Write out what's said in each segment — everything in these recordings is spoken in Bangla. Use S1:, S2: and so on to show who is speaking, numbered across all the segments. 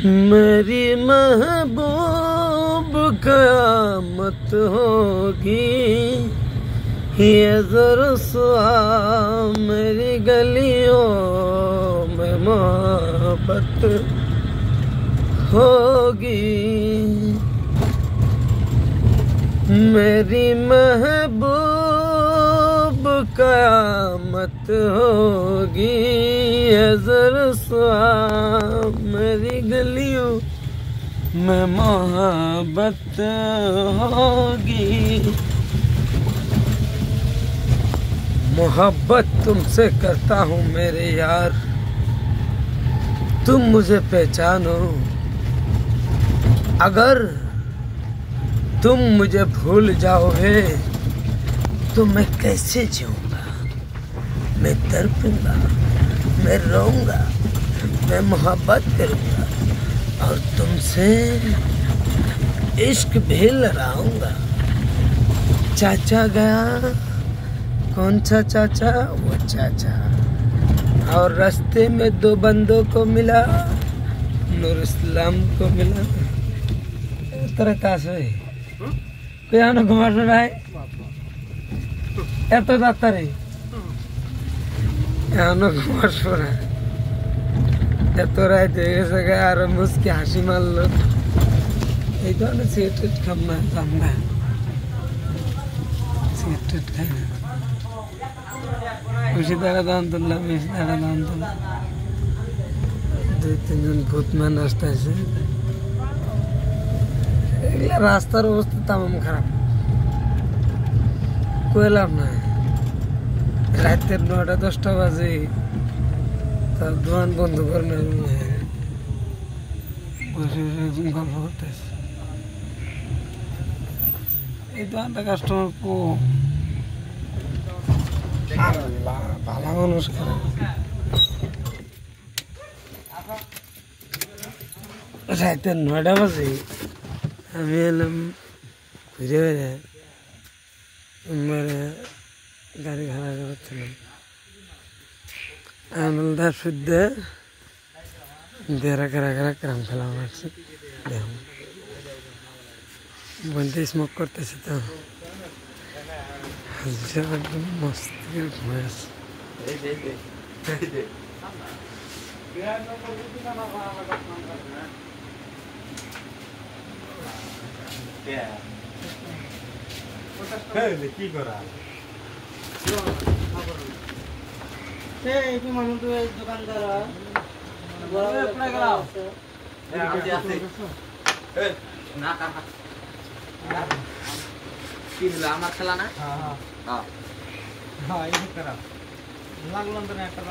S1: मेरी महबूब क़यामत होगी, ये ज़रा मेरी गलियों में मोहब्बत होगी। मेरी महबूब क़यामत होगी, ये ज़रा मेरी गलियों में मोहब्बत होगी। मोहब्बत तुमसे करता हूँ मेरे यार, तुम मुझे पहचानो। अगर तुम मुझे भूल जाओगे तो मैं कैसे जीऊँगा। मैं तड़पूंगा, मैं रोऊंगा, मैं मोहब्बत करूँगा और तुमसे इश्क भी लड़ाऊंगा। चाचा गया, कौन सा चाचा? वो चाचा। और रास्ते में दो बंदों को मिला, नूर इस्लाम को मिला। तरह कासे पेहानो घुमार भाई এত ডাক্তারে এখনো ঘুমার পড়া এত রাত হয়ে গেছে আর মুসকি হাসি মারলো। এই ধরনের সিগারেট খাম না, খাম না, সিগারেট খাই না। বেশি টাকা দাম তুললাম, বেশি টাকা দাম তুললাম। দুই তিনজন ভূত মান আসতেছে। এগুলা রাস্তার অবস্থা তামাম খারাপ, কইলাম না। রাতের 9টা-10টা বাজে তার দোকান বন্ধ করে না, বসে গল্প করতেছে। এই দোকানটা কাস্টমার কম, ভালো মানুষ খারাপ। রাতের 9টা বাজে আমি এলাম ঘুরে বেড়ে, গাড়ি ভাড়া করছিলাম। আমলদার শুদ্ধে দেড়া ক্রাম ফেলা মারছে। দেখুন বলতে স্মোক করতেছে তো মস্ত ঘুমায় আছে। কি করা দোকানদার আমার খেলা না লাগলাম তো একটা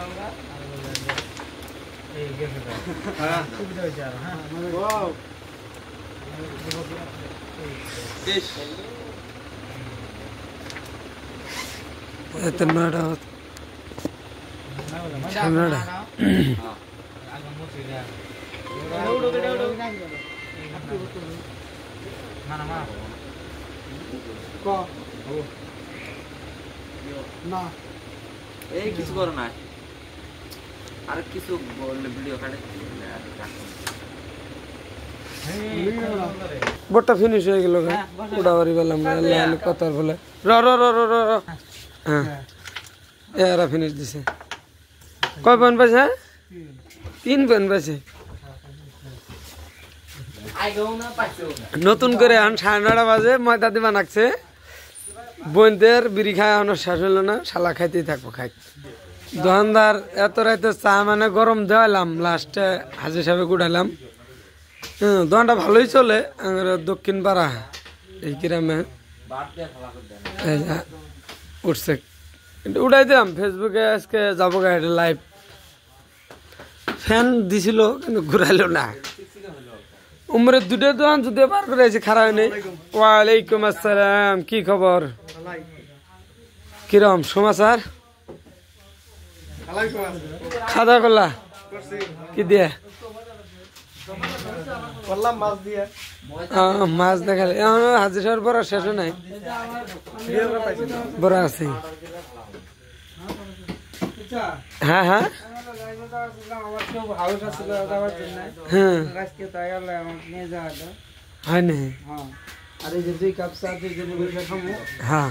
S1: এই কিছু করো না, আর কিছু ভিডিও কাটে। বোটটা ফিনিশ হয়ে গেল, উড়াবাড়ি পেলাম কথার বলে। হ্যাঁ এরা ফিনিশ দিছে। কয় পয়েন্ট পাইছে? 3 পয়েন্ট পাইছে। নতুন করে এখন 9:30 বাজে ময়দা দিবা নাকছে। বোনদের বিড়ি খায় এখনো শেষ হলো না, শালা খাইতেই থাকবো। খাই দোকানদার এত রাইতে চা মানে গরম দেওয়ালাম, লাস্টে হাজির সাহেব উঠাইলাম। দোকানটা ভালোই চলে দক্ষিণ পাড়া এই গ্রামে। উঠছে উঠাই দিলাম ফেসবুকে, আজকে যাবো গাড়ি লাইভ। ফ্যান দিছিল কিন্তু ঘুরাইলো না। উমরের 2টা দোকান যদি পার করে আছে, খারাপ হয়নি। ওয়ালাইকুম আসসালাম, কি খবর? কিরম সমাচার? খাওয়া করলা কি দিয়ে? মাছ দেখালে হাজির সাহেব বড় শেষ নাই, বড় আছে। হ্যাঁ হ্যাঁ হ্যাঁ হয় না হ্যাঁ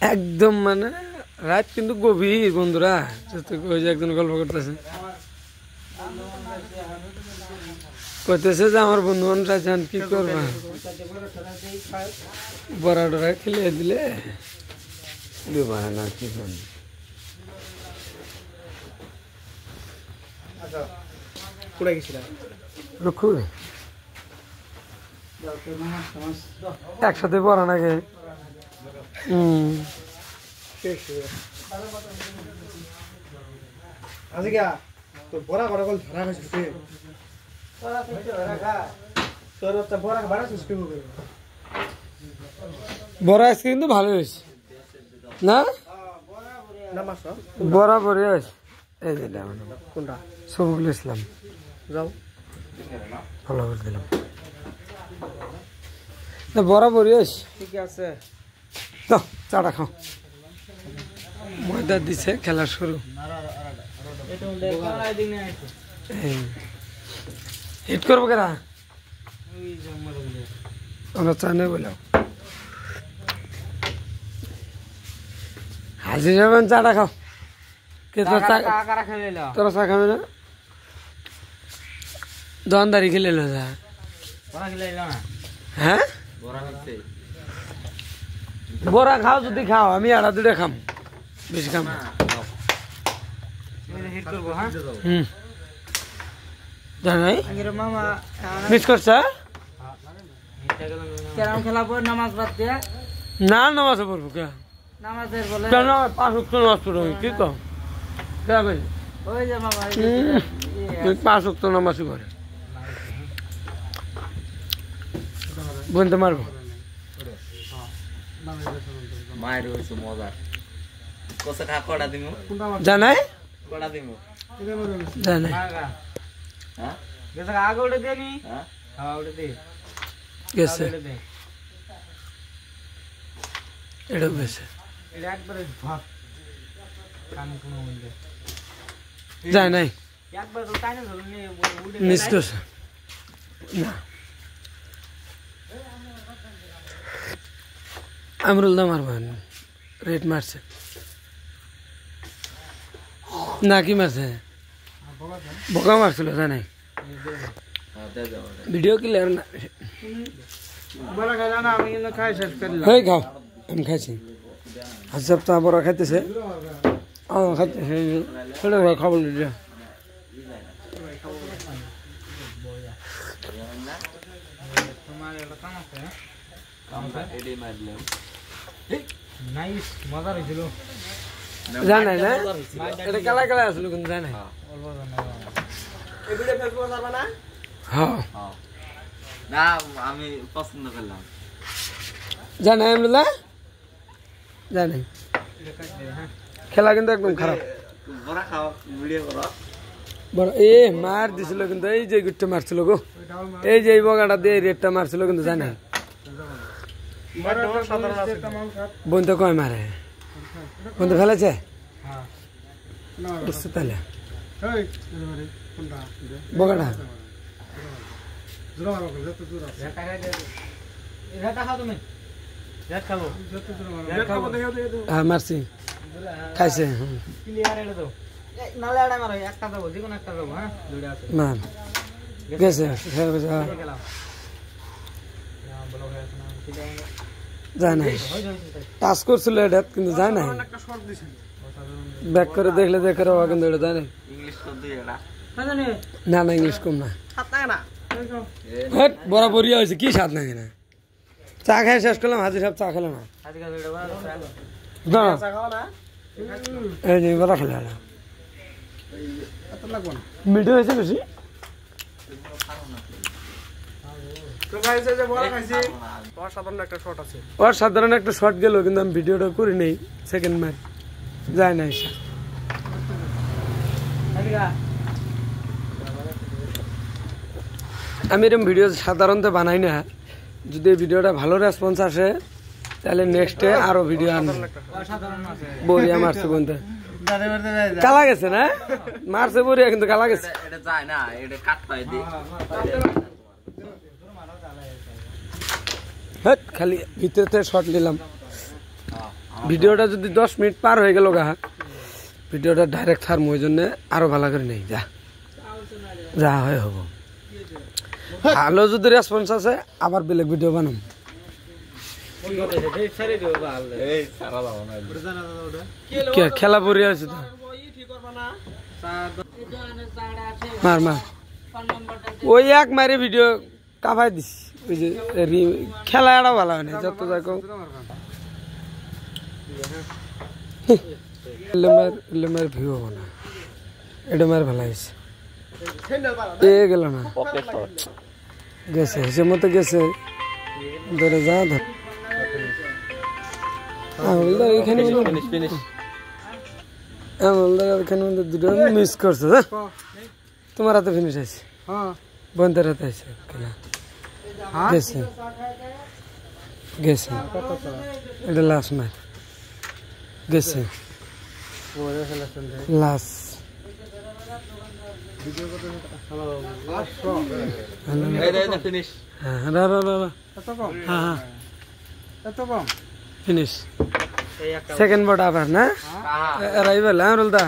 S1: একদম মানে রাত কিন্তু গভীর বন্ধুরা ওই যে একজন গল্প করতেছে কইতেছে যে আমার বন্ধু বান্ধব আছেন কি করবা বড়া ডরা খেলে দিলে দেবা না কি করবো একসাথে পড়া নাকি বড়া আজকে কিন্তু ভালো হয়েছে না বরাবরই আছে এই যে কোনটা সবুল ইসলাম যাও ফলো করে দিলাম না বরাবরই আছে ঠিক আছে দাও চাটা খাও ময়দা দিছে খেলা শুরু হিট করবো কেনা আমরা চা নেই বললাম হাজির যাবেন চাটা খাও তোরা চা খাবে না দোকানদারি খেলে যা হ্যাঁ বড়া খাও যদি খাও আমি আড়া দুটা খাম বেশি খাম জানাই মিস করছা না নামাজ পড়বো কে পাঁচ ওয়াক্ত নামাজ পড়বো কি কম পাঁচ ওয়াক্ত নামাজই করে বলতে মারবো
S2: মায়ের হয়েছে মজার কোসা খা কড়া দিমু
S1: জানাই
S2: কড়া দিমু
S1: জানাই
S2: হ্যাঁ
S3: গেছে আগে উঠে দেনি হ্যাঁ উঠে দে
S1: গেছে এটা গেছে
S3: এটা একবারে ভাত কান কোন মধ্যে
S1: যায় নাই
S3: একবার তো টাইনে ধরে নিয়ে উঠে
S1: মিস করছে না আমরুল দা মারবেন রেট মারছে না কি মারছে বোকা মারছিল জানাই ভিডিও ক্লিয়ার না
S3: বড় খাই না আমি কিন্তু খাই শেষ করলাম
S1: হয়ে খাও আমি খাইছি আজ সপ্তাহ বড় খাইতেছে খাইতেছে ছেড়ে খাবো না
S3: তোমার এটা কাম আছে
S2: এডি মারলাম
S3: নাইস মজা হইছিল
S1: জানাই না এটা কালা কালা আসলো কিন্তু জানাই হ্যাঁ
S2: না আমি পছন্দ করলাম
S1: জানাই আমরুল্লাহ জানাই খেলা কিন্তু একদম খারাপ
S2: বড়া খাও ভিডিও করো
S1: বড় এ মার দিছিল কিন্তু এই যে গুটটা মারছিল গো এই যে এই বগাটা দিয়ে রেটটা মারছিল কিন্তু জানাই বন্ধু কয় মারে বন্ধু ফেলেছে তাহলে বগাটা হ্যাঁ মারছি খাইছে মার গেছে যায় নাই টাচ করছিল এটা কিন্তু যায় নাই ব্যাক করে দেখলে দেখে কিন্তু এটা যায় নাই না না ইংলিশ কম না বরাবরই হয়েছে কি স্বাদ নাকি না চা খাই শেষ করলাম হাজির সাহেব চা খেলো না এই যে বড় খেলে মিঠু হয়েছে বেশি সাধারণ একটা শর্ট গেল কিন্তু আমি ভিডিওটা করি নেই সেকেন্ড ম্যাচ যায় না এসে আমি এরকম ভিডিও সাধারণত বানাই না যদি এই ভিডিওটা ভালো রেসপন্স আসে তাহলে নেক্সটে আরো ভিডিও আনবো বরিয়া মারছে বলতে কালা গেছে না মারছে বড়িয়া কিন্তু কালা গেছে
S2: এটা যায় না এটা কাট পাই দি
S1: হট খালি ভিতরে শর্ট নিলাম ভিডিওটা যদি 10 মিনিট পার হয়ে গেল গা ভিডিওটা ডাইরেক্ট ছাড়ম ওই জন্য আরো ভালো করে নেই যা যা হয় হবো ভালো যদি রেসপন্স আছে আবার বেলেগ ভিডিও বানাম খেলা পড়ে আছে তো মার মার ওই এক মারে ভিডিও কাপাই দিস ওই যে খেলা এটা ভালো হয় না যত দেখো লেমের ভিউ হবো না এটা মার ভালো হয়েছে এ গেল না গেছে হিসেব মতো গেছে ধরে যা ধর এখানে এখানে দুটো মিস করছো তোমার হাতে ফিনিশ আছে বন্ধের হাতে আছে গেছে গেছে এটা লাস্ট ম্যাচ গেছে লাস্ট ফিনিশ সেকেন্ড বট আবার না রাইভাল হ্যাঁ রুলদা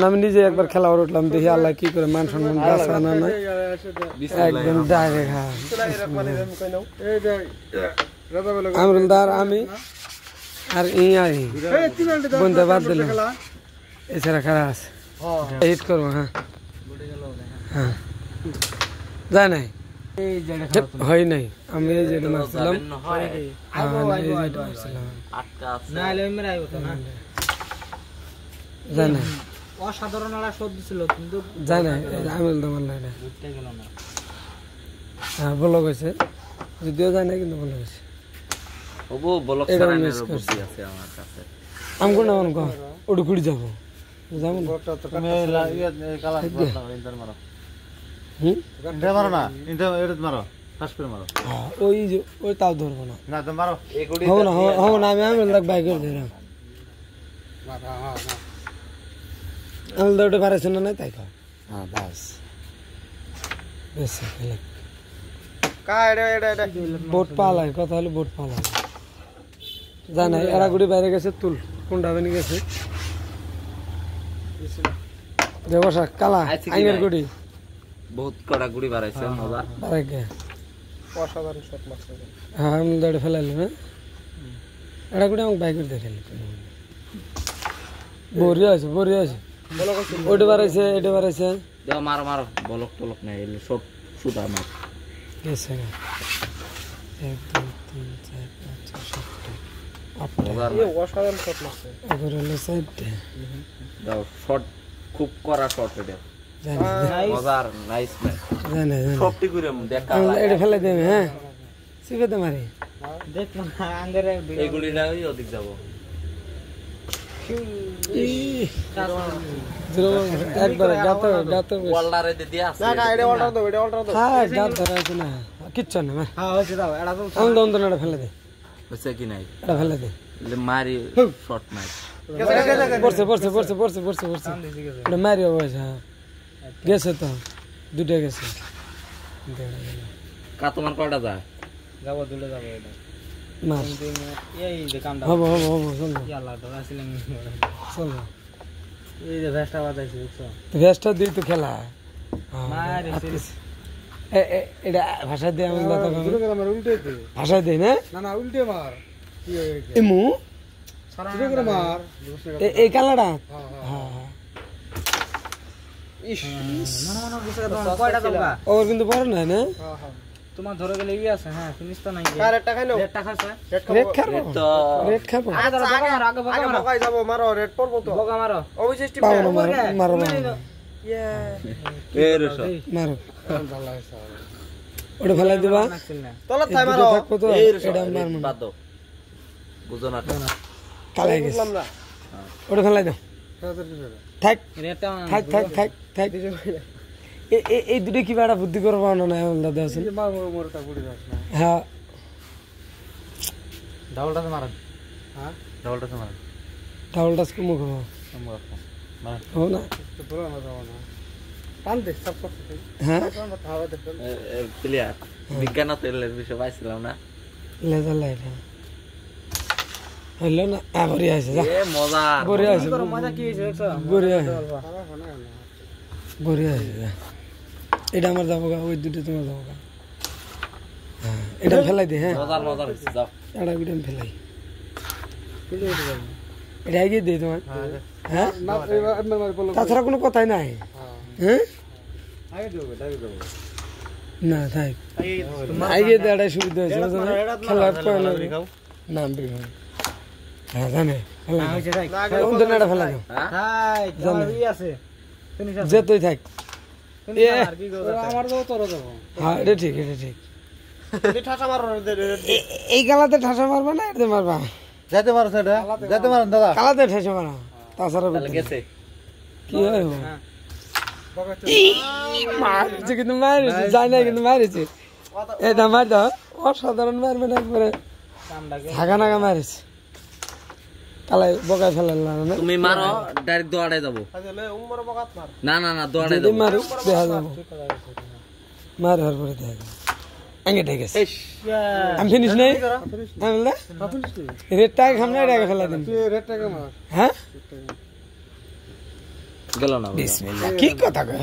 S1: আমি নিজে একবার খেলা উঠলাম দেখি আল্লাহ কি করে মান সম্মান বাঁচা না নাই একদম ডাইরেক্ট আমরুলদার আমি আর ইয়াই বন্ধু বাদ দিলাম এছাড়া খারাপ আছে হিট করবো হ্যাঁ হ্যাঁ যায় নাই হয় নাই আমি এই যেটা মারছিলাম যায় নাই
S3: অসাধারণ একটা শট দিছিল কিন্তু
S1: যায় নাই আমি তোমার নাই হ্যাঁ বলো গেছে যদিও যায় না কিন্তু বলো গেছে আমি কোন ওটা ঘুরে যাবো যাবো ওই যে ওই তাও ধরবো না হবো না আমি বাইকের ধরলাম আমি ওটা পারেছে না নাই তাই হ্যাঁ বাস বেশি বোট পালাই কথা হলো বোট পালাই জানা এরা গুড়ি বাইরে গেছে তুল কোনটা বেনি গেছে দেবসা কালা আইনের গুড়ি
S2: বহুত কড়া গুড়ি বাড়াইছে মজা
S1: বাড়াইকে অসাধারণ শট মারছে হ্যাঁ আমি দৌড়ে ফেলাইলাম হ্যাঁ এরা গুড়ি আমাকে বাইকের দেখাইল বড়ি আছে ওইটা বাড়াইছে এটা বাড়াইছে
S2: দেও মারো মারো বলক টলক নাই এলে সব সুতা মার
S1: গেছে 1 2 3 4 5 6 7 8 অসাধারণ শট মারছে এবারে হলো সাইডে
S2: দাও শট খুব কড়া শট এটা মজার নাইস ম্যাচ
S1: জানে
S2: সবটি করে দেখা
S1: এটা ফেলে দেবে হ্যাঁ সিবেতে মারি
S3: দেখ না আঙ্গরে
S2: এগুলি না ওই অধিক যাব
S1: একবার গাতে
S2: ওয়াল্ডারে দিয়ে আছে
S3: না এটা ওয়াল্ডার দাও
S1: হ্যাঁ গাত ধরা আছে না কিচ্ছু না
S3: হ্যাঁ হচ্ছে দাও এটা তো
S1: আমি দম দনটা ফেলে দে
S2: হচ্ছে কি নাই
S1: এটা ফেলে দে
S2: মারি শট ম্যাচ
S1: পড়ছে এটা মারি অবশ্য হ্যাঁ গেছে তো দুটো গেছে
S2: কা তোমার কয়টা যায়
S3: যাব দুলে যাব এটা
S1: মার
S3: এই যে কামটা
S1: হবো চল
S3: কি আল্লাহ ধরাছিলেন
S1: চল
S3: এই যে ভেস্টা বাজাইছে বুঝছো
S1: ভেস্টটা দিই তো খেলা
S3: মার
S1: এটা ভাষা দিয়ে আমি
S3: উল্টে দে
S1: ভাষা দিই না
S3: না উল্টে মার কি
S1: এমু
S3: সারা করে মার
S1: এই কালাটা হ্যাঁ
S3: না বুঝছ তোমার কয়টা দবা
S1: ওর কিন্তু বড় না না
S3: তোমার ধরে গেলে ই আছে হ্যাঁ ফিনিশ তো নাই আর একটা খাইলো রেডটা খাইছে
S1: রেড খাবো
S3: আগে ধরো আগে বগাই যাব মারো রেড পড়বো তো বগা মারো অবশ্যই
S1: মারো
S2: এ রে শট
S1: মারো ওটা ফেলাই দিবা
S3: তলত থাই মারো
S1: থাকবো তো এটা মার
S2: বাদ দাও বুঝো না
S1: কালাই গেছে ওটা ফেলাই দাও থাক
S3: রেডটা
S1: থাক এই দুটো কি বেড়া বুদ্ধি করবো না দাদা আছে হ্যাঁ
S3: ডাবলটা মারেন হ্যাঁ ডাবলটা মারেন
S1: ডাবল টাচ কমু খাবো হো না হ্যাঁ
S2: প্লেয়ার বিজ্ঞান তেলের বিষয় পাইছিলাম না
S1: লেজার লাইট হইলো না বড়ি আছে যা
S2: এ মজা
S1: বড়ি আছে বড়ি আছে বড়ি আছে যা এটা আমার যাবো গা ওই দুটো তোমার যাবো গা হ্যাঁ এটা ফেলাই দে হ্যাঁ
S2: মজার হচ্ছে যাও
S1: এটা বিটাম ফেলাই এটা এগিয়ে দে তোমার হ্যাঁ তাছাড়া কোনো কথাই নাই হ্যাঁ না থাক আগে দে এটা সুবিধা হয়েছে খেলার পয়েন্ট নাম বিঘা হ্যাঁ জানে ফেলা ফেলা যেতই থাক হ্যাঁ এটা ঠিক এটা ঠিক এই গালাতে ঠাসা মারবা না এতে মারবা
S3: যাইতে পারো সেটা যাইতে পারো দাদা
S1: কালাতে ঠাসা মারা তাছাড়া
S2: গেছে
S1: কি হয় মারছে কিন্তু মারিছে যায় না কিন্তু মারিছে এটা মার দাও অসাধারণ মারবে না একবারে থাকা নাগা মারিছে কালাই বকায় ফেলালাম না
S2: তুমি মারো ডাইরেক্ট দৌড়াই যাব না না না দৌড়াই
S1: যদি
S2: যাব
S1: মারু দেখা যাবো মার হওয়ার পরে দেখা যাবো আগে ঠিক আছে আমি ফিনিশ নেই রেড টাকে সামনে এটাকে ফেলা দিন হ্যাঁ
S2: গেল না
S1: বিসমিল্লাহ কি কথা কয়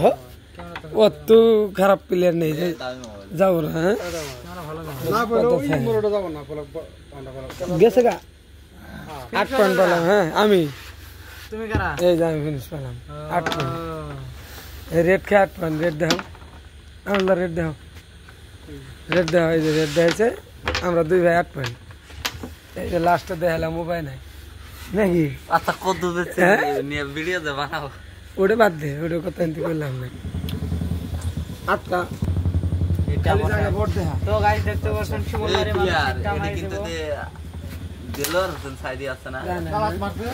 S1: অত খারাপ প্লেয়ার নেই যে যাবো না হ্যাঁ গেছে গা 8 পয়েন্ট পেলাম হ্যাঁ আমি এই যে আমি ফিনিশ পেলাম 8 পয়েন্ট রেড খেয়ে 8 পয়েন্ট রেড দেখাও আমরা রেড দেখাও রেড দেওয়া এই যে রেড দেখাইছে আমরা 2 ভাই 8 পয়েন্ট এই যে লাস্টে দেখালাম মোবাইল নাই নাকি
S2: আচ্ছা কত দিচ্ছে নিয়ে ভিডিও দে বানাও
S1: ওটা বাদ দে ওটা কথা এনতে করলাম না 8টা খালি জায়গা ভোট দেখা
S4: তো গাইস দেখতে পাচ্ছেন শিমুল মারি
S2: প্লেয়ার
S4: কাম
S2: এটা কিন্তু দিলর দেন সাইডে আছে না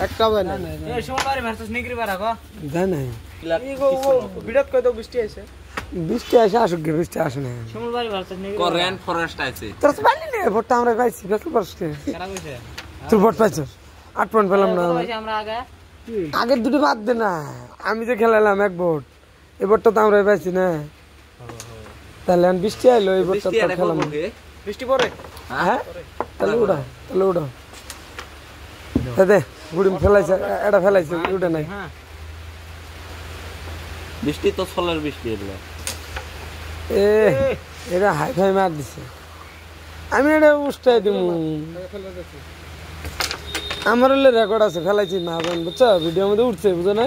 S3: একটা হয় না
S4: এই শিমুল মারি ভার্সেস নিগরি বারা গো
S1: জান নাই
S4: বিড়ত কই দাও বৃষ্টি আইছে
S1: বৃষ্টি আসে আসুক গে বৃষ্টি আসে না
S4: শিমুল মারি ভার্সেস নিগরি
S2: কোরিয়ান ফরেস্ট আছে
S1: তোর তো পাইলি না ভোটটা আমরা পাইছি বেসল পারছিস
S4: কারা কইছে
S1: তুই ভোট পাইছিস 8 পয়েন্ট পেলাম না
S4: কইছে আমরা আগে
S1: আগের দুটো বাদ দে না আমি যে খেলালাম এক ভোট এই ভোটটা তো আমরা পাইছি না তাহলে বৃষ্টি আইলো এই ভোটটা তো খেলাম
S4: বৃষ্টি পড়ে
S1: হ্যাঁ তাহলে উড়া দে গুড়ি ফেলাইছে এটা ফেলাইছে উড়ে নাই
S4: হ্যাঁ
S2: বৃষ্টি তো সোলার বৃষ্টি এলো
S1: এ এটা হাই ফাই মার দিছে আমি এটা উস্তাই দিমু আমার হলে রেকর্ড আছে ফেলাইছি না বুঝছো ভিডিওর মধ্যে উঠছে বুঝো না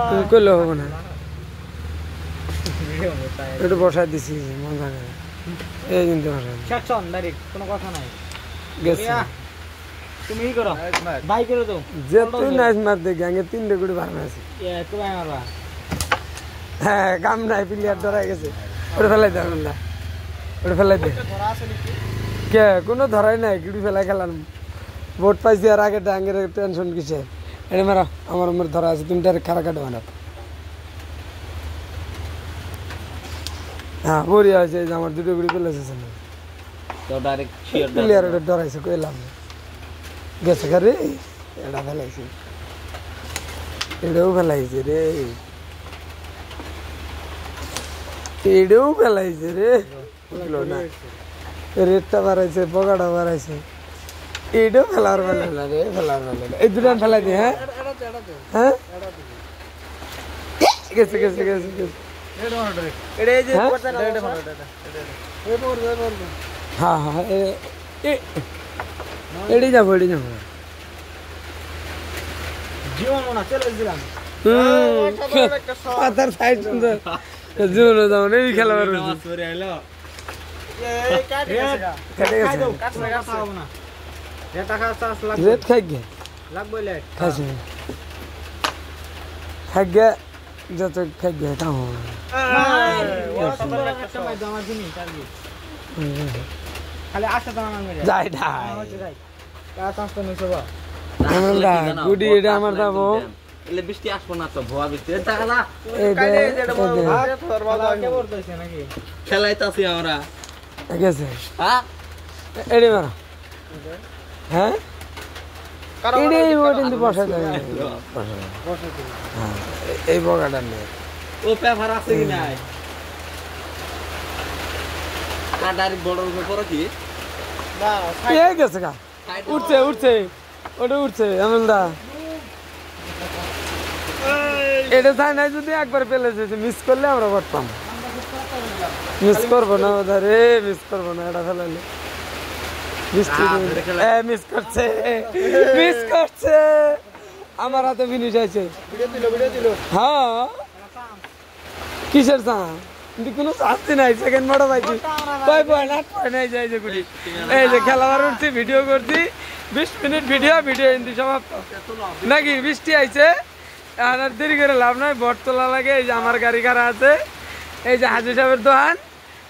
S1: তুমি কইলে হবে না এটা বসাই দিছি মজা করে এই কিন্তু বসাই
S4: সেকশন ডাইরেক্ট কোনো কথা নাই
S1: গেছে
S4: তুমি কি করো বাই করে দাও
S1: যেতে নাইস মার দে গ্যাঙ্গে 3 গুড়ি বার আছে
S4: এ তো বাই মারবা
S1: হ্যাঁ কাম নাই প্লেয়ার ধরা গেছে ওটা ফেলাই দে আল্লাহ ওটা ফেলাই দে কে কোনো ধরাই নাই গুড়ি ফেলাই খেলাম ভোট পাইছি আর আগে ডাঙ্গের টেনশন কিসে এটা মারা আমার ধরা আছে তুমি ডাইরেক্ট খারা কাটে বানাও হ্যাঁ বড়ি আছে যে আমার দুটো গুড়ি পেলেছে
S2: তো ডাইরেক্ট শিওর
S1: প্লেয়ার ওটা ডরাইছে কইলাম গেছে রে এটা ফেলাইছে এটাও ফেলাইছে রে না রেটটা বাড়াইছে পকাটা বাড়াইছে এটাও ফেলার বেলা না রে এই দুটো ফেলাই দি হ্যাঁ হ্যাঁ গেছে হ্যাঁ হ্যাঁ এড়ি যাবো
S4: জীবন না চলে দিলাম
S1: পাতার সাইড সুন্দর জীবন যাবো না এই খেলা পারবে রেট খাই গে খাইছে খাই গে যত খাই গে তা হবে
S4: খালি আশা দাম আমরা
S1: যাই গুডি এটা আমার যাবো
S2: এলে বৃষ্টি আসবো না তো ভুয়া বৃষ্টি দেখা না খেলাইতাছি আমরা
S1: গেছে
S2: হ্যাঁ
S1: এড়ে মারা হ্যাঁ এই ওটা কিন্তু বসা যায় না। হ্যাঁ, এই বগাটা নেই।
S2: ও পেপার আছে কি নাই? কাটার বড় উপর কি?
S1: এই গেছে গা, উঠছে উঠছে, ওটা উঠছে আমলদা। এটা চাই না, যদি একবার পেলে যেতে মিস করলে আমরা করতাম। মিস করবো না রে, মিস করবো না, এটা ফেলালে মিস করছে, মিস করছে। আমার হাতে ফিনিশ আছে। হ্যাঁ, কিসের চা? কিন্তু কোনো শাস্তি নাই, সেকেন্ড মোটা পাইছি। 5 পয়েন্ট 8 পয়েন্ট এই যে গুটি। এই যে খেলাবার উঠছি, ভিডিও করছি, 20 মিনিট ভিডিও কিন্তু সমাপ্ত নাকি? বৃষ্টি আইছে, আর দেরি করে লাভ নাই, বট তোলা লাগে। এই যে আমার গাড়ি খারাপ আছে, এই যে হাজি সাহেবের দোকান।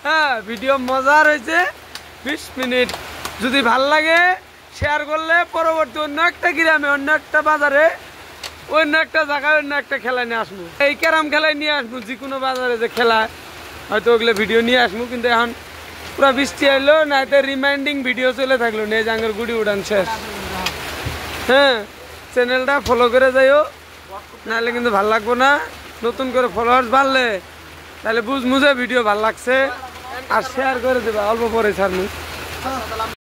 S1: হ্যাঁ, ভিডিও মজার হয়েছে। 20 মিনিট যদি ভাল লাগে শেয়ার করলে পরবর্তী অন্য একটা গ্রামে, অন্য একটা বাজারে, অন্য একটা জায়গায়, অন্য একটা খেলা নিয়ে আসবো। এই ক্যারাম খেলায় নিয়ে আসবো, যে কোনো বাজারে যে খেলা হয়তো ওগুলো ভিডিও নিয়ে আসবো। কিন্তু এখন পুরো বৃষ্টি এলো না, এতে রিমাইন্ডিং ভিডিও চলে থাকলো, নিয়ে জাঙ্গের গুড়ি উড়ান শেষ। হ্যাঁ, চ্যানেলটা ফলো করে যাইও, নাহলে কিন্তু ভাল লাগবো না। নতুন করে ফলোয়ার্স বাড়লে তাহলে বুঝমু যে ভিডিও ভাল লাগছে, আর শেয়ার করে দেবা, অল্প পরে ছাড়মু।